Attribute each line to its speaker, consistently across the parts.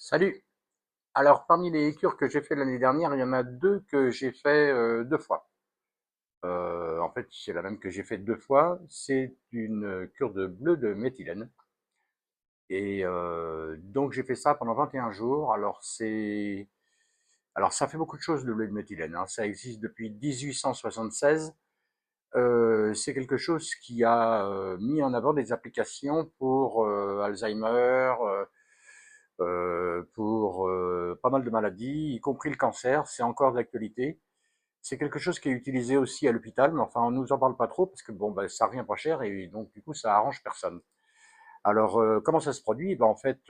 Speaker 1: Salut! Alors, parmi les cures que j'ai fait l'année dernière, il y en a deux que j'ai fait deux fois. En fait, c'est la même que j'ai fait deux fois. C'est une cure de bleu de méthylène. Et donc, j'ai fait ça pendant 21 jours. Alors, ça fait beaucoup de choses, le bleu de méthylène, hein. Ça existe depuis 1876. C'est quelque chose qui a mis en avant des applications pour Alzheimer, pour pas mal de maladies, y compris le cancer. C'est encore d'actualité. C'est quelque chose qui est utilisé aussi à l'hôpital, mais enfin, on nous en parle pas trop parce que bon, ben, ça revient pas cher et donc du coup, ça arrange personne. Alors, comment ça se produit? Ben, en fait,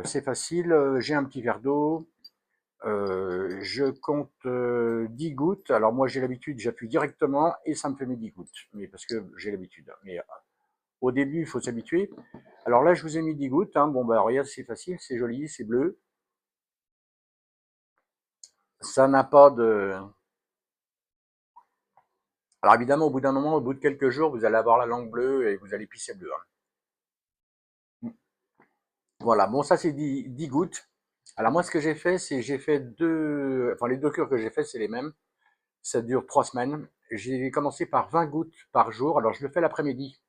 Speaker 1: c'est facile. J'ai un petit verre d'eau. Je compte 10 gouttes. Alors moi, j'ai l'habitude, j'appuie directement et ça me fait mes 10 gouttes. Mais parce que j'ai l'habitude. Mais au début, il faut s'habituer. Alors là, je vous ai mis 10 gouttes, hein. Bon, bah, regarde, c'est facile, c'est joli, c'est bleu. Ça n'a pas de... Alors évidemment, au bout d'un moment, au bout de quelques jours, vous allez avoir la langue bleue et vous allez pisser bleu, hein. Voilà, bon, ça c'est 10 gouttes. Alors moi, ce que j'ai fait, c'est j'ai fait deux... Enfin, les deux cures que j'ai fait, c'est les mêmes. Ça dure 3 semaines. J'ai commencé par 20 gouttes par jour. Alors, je le fais l'après-midi.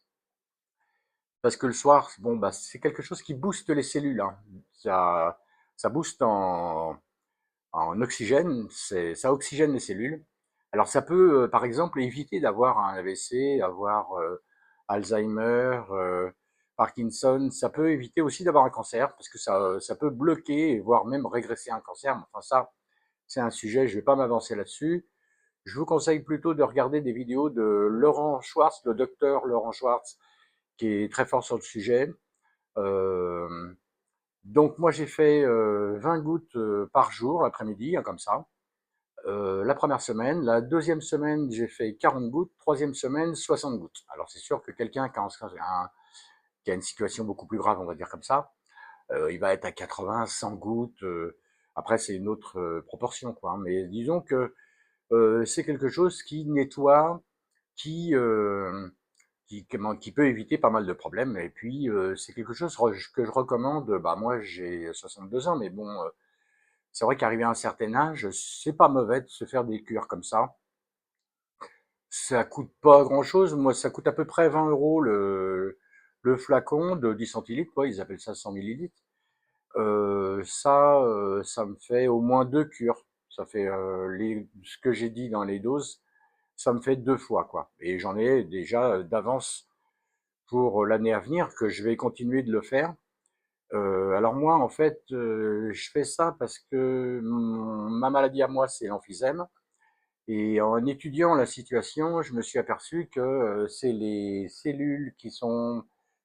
Speaker 1: Parce que le soir, bon, bah, c'est quelque chose qui booste les cellules, hein. Ça booste en oxygène, ça oxygène les cellules. Alors ça peut, par exemple, éviter d'avoir un AVC, avoir Alzheimer, Parkinson. Ça peut éviter aussi d'avoir un cancer, parce que ça peut bloquer, voire même régresser un cancer. Enfin ça, c'est un sujet, je ne vais pas m'avancer là-dessus. Je vous conseille plutôt de regarder des vidéos de Laurent Schwartz, le docteur Laurent Schwartz, qui est très fort sur le sujet. Euh, donc moi j'ai fait 20 gouttes par jour l'après-midi, hein, comme ça. La première semaine. La deuxième semaine, j'ai fait 40 gouttes. Troisième semaine, 60 gouttes. Alors c'est sûr que quelqu'un qui a une situation beaucoup plus grave, on va dire comme ça, il va être à 80, 100 gouttes. Après, c'est une autre proportion, quoi, hein. Mais disons que c'est quelque chose qui nettoie, qui, euh, qui peut éviter pas mal de problèmes. Et puis, c'est quelque chose que je recommande. Bah, moi, j'ai 62 ans, mais bon, c'est vrai qu'arrivé à un certain âge, c'est pas mauvais de se faire des cures comme ça. Ça coûte pas grand-chose. Moi, ça coûte à peu près 20 euros le flacon de 10 centilitres, quoi. Ils appellent ça 100 millilitres. Ça me fait au moins deux cures. Ça fait ce que j'ai dit dans les doses, ça me fait deux fois, quoi. Et j'en ai déjà d'avance pour l'année à venir que je vais continuer de le faire. Alors moi, en fait, je fais ça parce que ma maladie à moi, c'est l'emphysème. Et en étudiant la situation, je me suis aperçu que c'est les cellules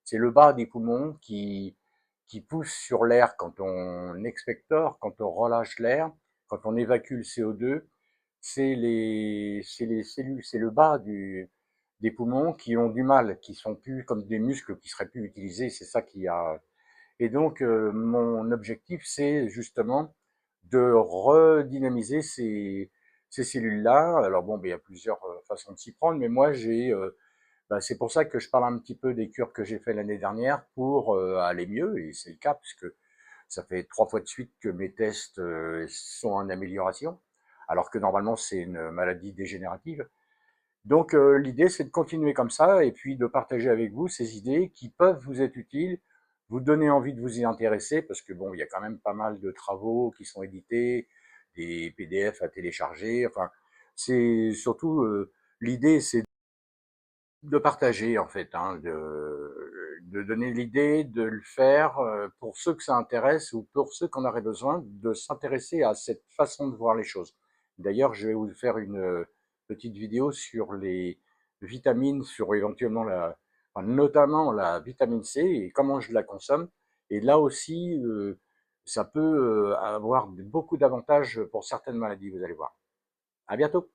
Speaker 1: c'est le bas des poumons qui poussent sur l'air quand on expectore, quand on relâche l'air, quand on évacue le CO2. C'est les cellules, c'est le bas des poumons qui ont du mal, qui sont plus comme des muscles qui seraient plus utilisés. C'est ça qui a. Et donc, mon objectif, c'est justement de redynamiser ces cellules-là. Alors bon, ben, il y a plusieurs façons de s'y prendre, mais moi, ben, c'est pour ça que je parle un petit peu des cures que j'ai fait l'année dernière pour aller mieux, et c'est le cas, puisque ça fait 3 fois de suite que mes tests sont en amélioration, alors que normalement, c'est une maladie dégénérative. Donc, l'idée, c'est de continuer comme ça et puis de partager avec vous ces idées qui peuvent vous être utiles, vous donner envie de vous y intéresser, parce que bon, il y a quand même pas mal de travaux qui sont édités, des PDF à télécharger. Enfin, c'est surtout l'idée, c'est de partager en fait, hein, de donner l'idée, de le faire pour ceux que ça intéresse ou pour ceux qu'on aurait besoin de s'intéresser à cette façon de voir les choses. D'ailleurs, je vais vous faire une petite vidéo sur les vitamines, sur éventuellement enfin, notamment la vitamine C et comment je la consomme. Et là aussi, ça peut avoir beaucoup d'avantages pour certaines maladies, vous allez voir. À bientôt.